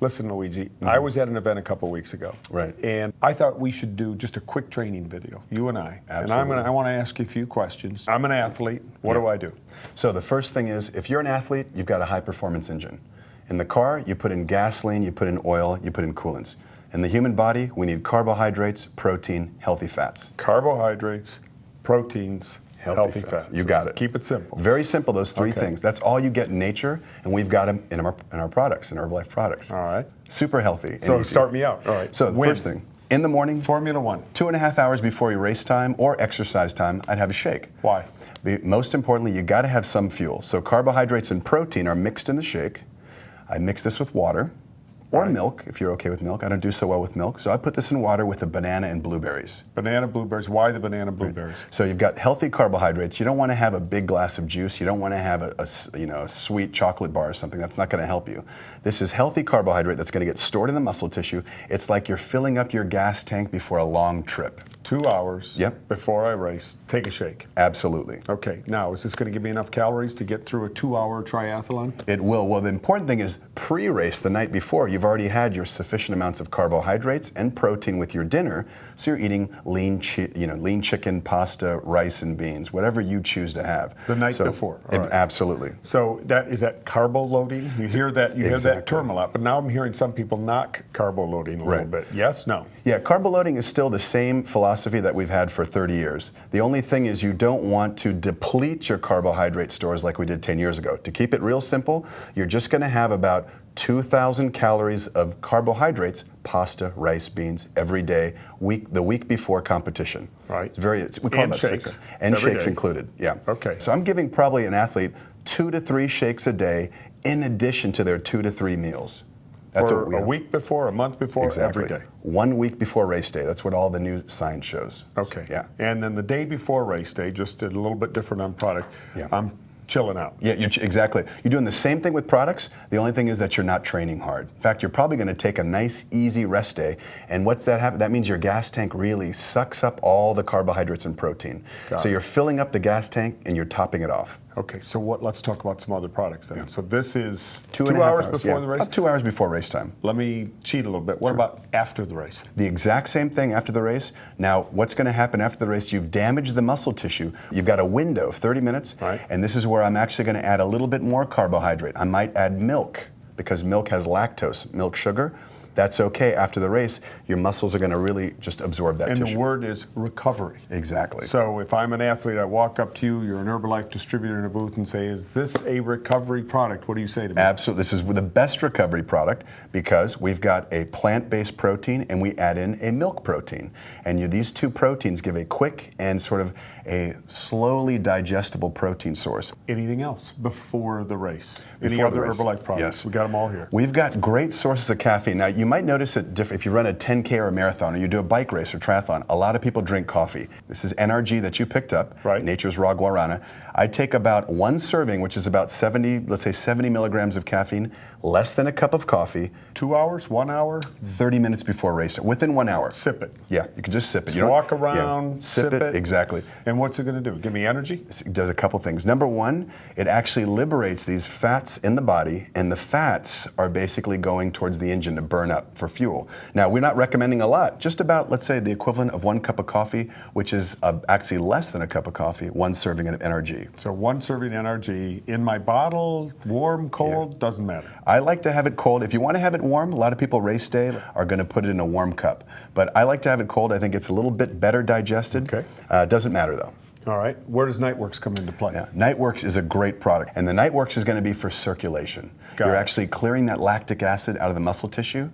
Listen, Luigi, I was at an event a couple weeks ago. Right. And I thought we should do just a quick training video, you and I. Absolutely. And I want to ask you a few questions. I'm an athlete. What do I do? So the first thing is, if you're an athlete, you've got a high-performance engine. In the car, you put in gasoline, you put in oil, you put in coolants. In the human body, we need carbohydrates, protein, healthy fats. Carbohydrates, proteins, healthy fats. You got it. Keep it simple. Very simple, those three things. That's all you get in nature, and we've got them in our products, in Herbalife products. All right. Super healthy. So start me out. All right. So the first thing, in the morning, Formula One. 2.5 hours before your race time or exercise time, I'd have a shake. Why? Most importantly, you got to have some fuel. So carbohydrates and protein are mixed in the shake. I mix this with water or milk, if you're okay with milk. I don't do so well with milk. So I put this in water with the banana and blueberries. Banana, blueberries. Why the banana, blueberries? So you've got healthy carbohydrates. You don't want to have a big glass of juice. You don't want to have a sweet chocolate bar or something. That's not going to help you. This is healthy carbohydrate that's going to get stored in the muscle tissue. It's like you're filling up your gas tank before a long trip. 2 hours before I race, take a shake. Absolutely. Okay, now is this going to give me enough calories to get through a 2-hour triathlon? It will. Well, the important thing is pre-race, the night before, you've already had your sufficient amounts of carbohydrates and protein with your dinner, so you're eating lean chicken, pasta, rice, and beans, whatever you choose to have. The night before. All right. Absolutely. So is that carbo loading? You hear that hear that term a lot, but now I'm hearing some people knock carbo loading a little bit. Yes? No? Yeah, carbo loading is still the same philosophy that we've had for 30 years. The only thing is you don't want to deplete your carbohydrate stores like we did 10 years ago. To keep it real simple, you're just going to have about 2,000 calories of carbohydrates, pasta, rice, beans, every day, the week before competition. Right. We call them shakes. And shakes included, yeah. Okay. So I'm giving probably an athlete 2 to 3 shakes a day in addition to their 2 to 3 meals. That's for a week before, a month before, every day? 1 week before race day. That's what all the new science shows. Okay. Yeah. And then the day before race day, just a little bit different on product, I'm chilling out. Yeah, exactly. You're doing the same thing with products. The only thing is that you're not training hard. In fact, you're probably going to take a nice, easy rest day. And what's that happen? That means your gas tank really sucks up all the carbohydrates and protein. So you're filling up the gas tank and you're topping it off. Okay, so let's talk about some other products then. So this is 2 hours before the race? About 2 hours before race time. Let me cheat a little bit. What about after the race? The exact same thing after the race. Now, what's going to happen after the race? You've damaged the muscle tissue. You've got a window of 30 minutes, and this is where I'm actually going to add a little bit more carbohydrate. I might add milk, because milk has lactose, milk sugar. That's okay. After the race, your muscles are going to really just absorb that tissue. And the word is recovery. Exactly. So if I'm an athlete, I walk up to you, you're an Herbalife distributor in a booth, and say, is this a recovery product? What do you say to me? Absolutely. This is the best recovery product because we've got a plant-based protein and we add in a milk protein. And these two proteins give a quick and sort of a slowly digestible protein source. Anything else before the race? Any other Herbalife products? Yes. We got them all here. We've got great sources of caffeine. Now, you might notice that if you run a 10K or a marathon or you do a bike race or triathlon, a lot of people drink coffee. This is NRG that you picked up, Nature's Raw Guarana. I take about 1 serving, which is about 70 milligrams of caffeine, less than a cup of coffee. 2 hours, 1 hour? 30 minutes before race, within 1 hour. Sip it. Yeah, you can just sip it. Just walk around, sip it. Exactly. And what's it going to do? Give me energy? It does a couple things. Number one, it actually liberates these fats in the body, and the fats are basically going towards the engine to burn up for fuel. Now, we're not recommending a lot, just about, let's say, the equivalent of 1 cup of coffee, which is actually less than a cup of coffee, 1 serving of NRG. So 1 serving NRG in my bottle, warm, cold, doesn't matter. I like to have it cold. If you want to have it warm, a lot of people race day are going to put it in a warm cup. But I like to have it cold. I think it's a little bit better digested. Okay. Doesn't matter though. All right. Where does Nightworks come into play? Yeah. Nightworks is a great product. And the Nightworks is going to be for circulation. You're actually clearing that lactic acid out of the muscle tissue.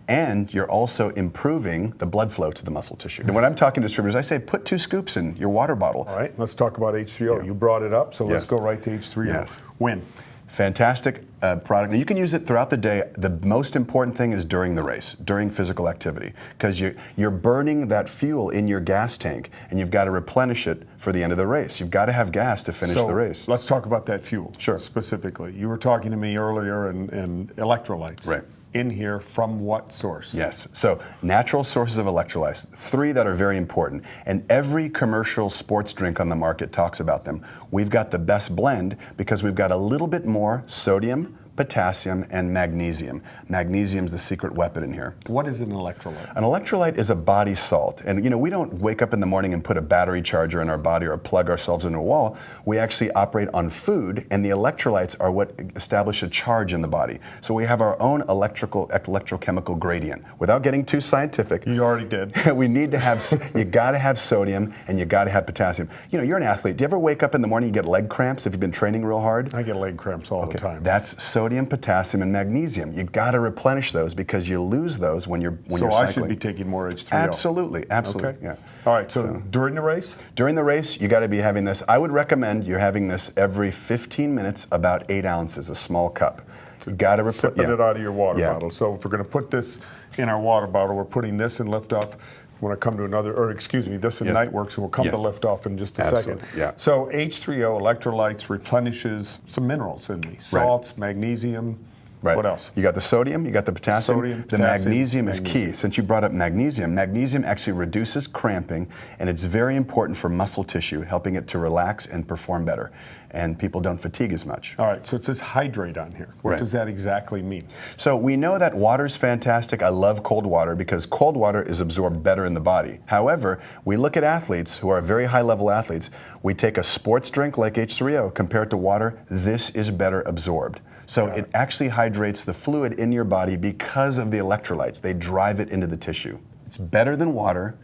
And you're also improving the blood flow to the muscle tissue. And when I'm talking to distributors, I say put 2 scoops in your water bottle. All right, let's talk about H3O. You brought it up, so let's go right to H3O. Yes. When? Fantastic product. Now you can use it throughout the day. The most important thing is during the race, during physical activity, because you're burning that fuel in your gas tank, and you've got to replenish it for the end of the race. You've got to have gas to finish the race. Let's talk about that fuel. Sure. Specifically. You were talking to me earlier and electrolytes. Right. In here from what source? Yes, so natural sources of electrolytes, 3 that are very important, and every commercial sports drink on the market talks about them. We've got the best blend because we've got a little bit more sodium, potassium, and magnesium. Magnesium is the secret weapon in here. What is an electrolyte? An electrolyte is a body salt. And we don't wake up in the morning and put a battery charger in our body or plug ourselves into a wall. We actually operate on food, and the electrolytes are what establish a charge in the body. So we have our own electrochemical gradient. Without getting too scientific. You already did. We need to have, you gotta have sodium and you gotta have potassium. You're an athlete. Do you ever wake up in the morning and get leg cramps if you've been training real hard? I get leg cramps all the time. That's sodium, potassium, and magnesium. You gotta replenish those because you lose those when you're cycling. So I should be taking more H3O. Absolutely, absolutely. Okay. Yeah. All right, so during the race? During the race, you gotta be having this. I would recommend you're having this every 15 minutes, about 8 ounces, a small cup. You gotta sipping it out of your water bottle. So if we're gonna put this in our water bottle, we're putting this in liftoff. When I come to this in Nightworks, and we'll come to liftoff in just a second. Yeah. So H3O, electrolytes, replenishes some minerals in me. Salts, magnesium. Right. What else? You got the sodium, you got the potassium. The magnesium is key. Since you brought up magnesium, magnesium actually reduces cramping, and it's very important for muscle tissue, helping it to relax and perform better. And people don't fatigue as much. All right, so it says hydrate on here. What does that exactly mean? So we know that water's fantastic. I love cold water because cold water is absorbed better in the body. However, we look at athletes who are very high-level athletes. We take a sports drink like H3O, compared to water, this is better absorbed. So it actually hydrates the fluid in your body because of the electrolytes. They drive it into the tissue. It's better than water.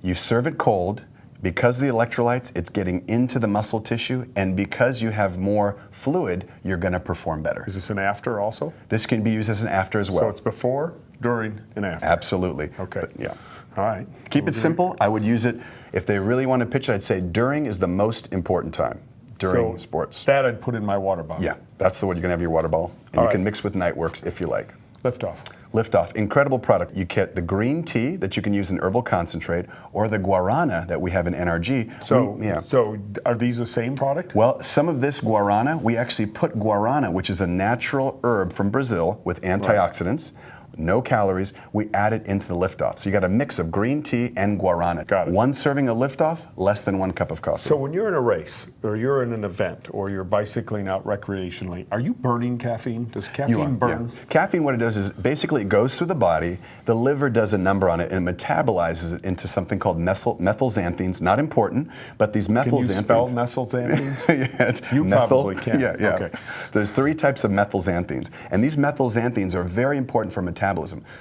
You serve it cold. Because of the electrolytes, it's getting into the muscle tissue, and because you have more fluid, you're going to perform better. Is this an after also? This can be used as an after as well. So it's before, during, and after? Absolutely. Okay. Yeah. All right. Keep it simple. I would use it, if they really want to pitch it, I'd say during is the most important time. During sports. That I'd put in my water bottle. Yeah, that's the one you're going to have your water bottle. And you can mix with Nightworks if you like. Liftoff. Liftoff, incredible product. You get the green tea that you can use in herbal concentrate, or the guarana that we have in NRG. So are these the same product? Well, some of this guarana, we actually put guarana, which is a natural herb from Brazil with antioxidants. No calories, we add it into the liftoff. So you got a mix of green tea and guarana. Got it. One serving of liftoff, less than 1 cup of coffee. So when you're in a race, or you're in an event, or you're bicycling out recreationally, are you burning caffeine? Does caffeine burn? Yeah. Caffeine, what it does is basically it goes through the body, the liver does a number on it, and it metabolizes it into something called methylxanthines. Not important, but these methylxanthines. Can you spell methylxanthines? Yeah, you probably can. Yeah. Okay. There's 3 types of methylxanthines, and these methylxanthines are very important for metabolism.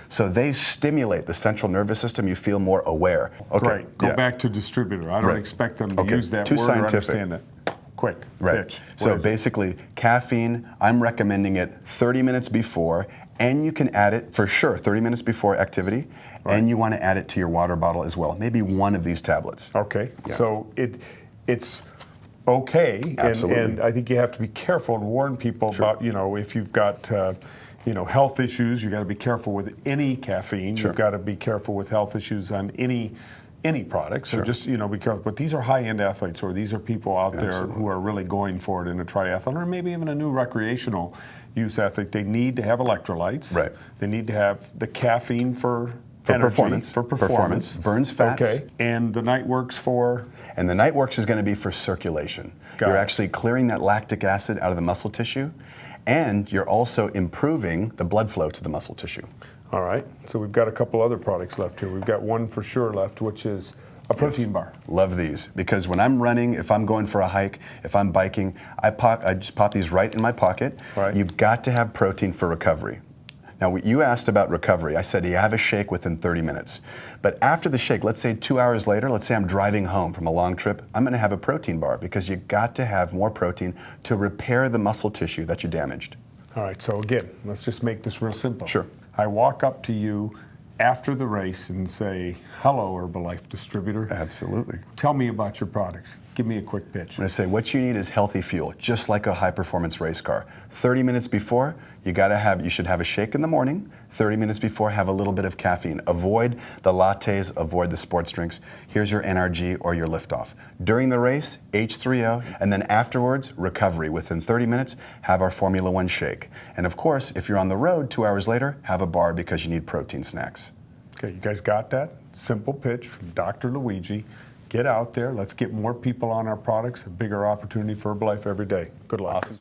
So they stimulate the central nervous system. You feel more aware. Okay. Great. Go back to distributor. I don't expect them to use that Too word scientific. or understand that. Quick. Right. Pitch. So basically, caffeine, I'm recommending it 30 minutes before, and you can add it for sure 30 minutes before activity, and you want to add it to your water bottle as well. Maybe 1 of these tablets. Okay. Yeah. So it's okay, and I think you have to be careful and warn people about, if you've got health issues, you got to be careful with any caffeine. You've got to be careful with health issues on any product. So just be careful. But these are high-end athletes, or these are people out there who are really going for it in a triathlon, or maybe even a new recreational use athlete. They need to have electrolytes. Right. They need to have the caffeine for energy, performance. Burns fats. Okay. And the Nightworks for? And the Nightworks is going to be for circulation. You're actually clearing that lactic acid out of the muscle tissue, and you're also improving the blood flow to the muscle tissue. All right. So we've got a couple other products left here. We've got one for sure left, which is a protein bar. Love these, because when I'm running, if I'm going for a hike, if I'm biking, I just pop these right in my pocket. Right. You've got to have protein for recovery. Now, you asked about recovery. I said you have a shake within 30 minutes. But after the shake, let's say 2 hours later, let's say I'm driving home from a long trip, I'm going to have a protein bar, because you got to have more protein to repair the muscle tissue that you damaged. All right, so again, let's just make this real simple. Sure. I walk up to you after the race and say, hello, Herbalife distributor. Absolutely. Tell me about your products. Give me a quick pitch. I'm going to say what you need is healthy fuel, just like a high-performance race car. 30 minutes before, you should have a shake in the morning. 30 minutes before, have a little bit of caffeine. Avoid the lattes, avoid the sports drinks. Here's your NRG or your liftoff. During the race, H3O, and then afterwards, recovery. Within 30 minutes, have our Formula 1 shake. And of course, if you're on the road 2 hours later, have a bar, because you need protein snacks. Okay, you guys got that? Simple pitch from Dr. Luigi. Get out there. Let's get more people on our products. A bigger opportunity for Herbalife every day. Good luck. Awesome.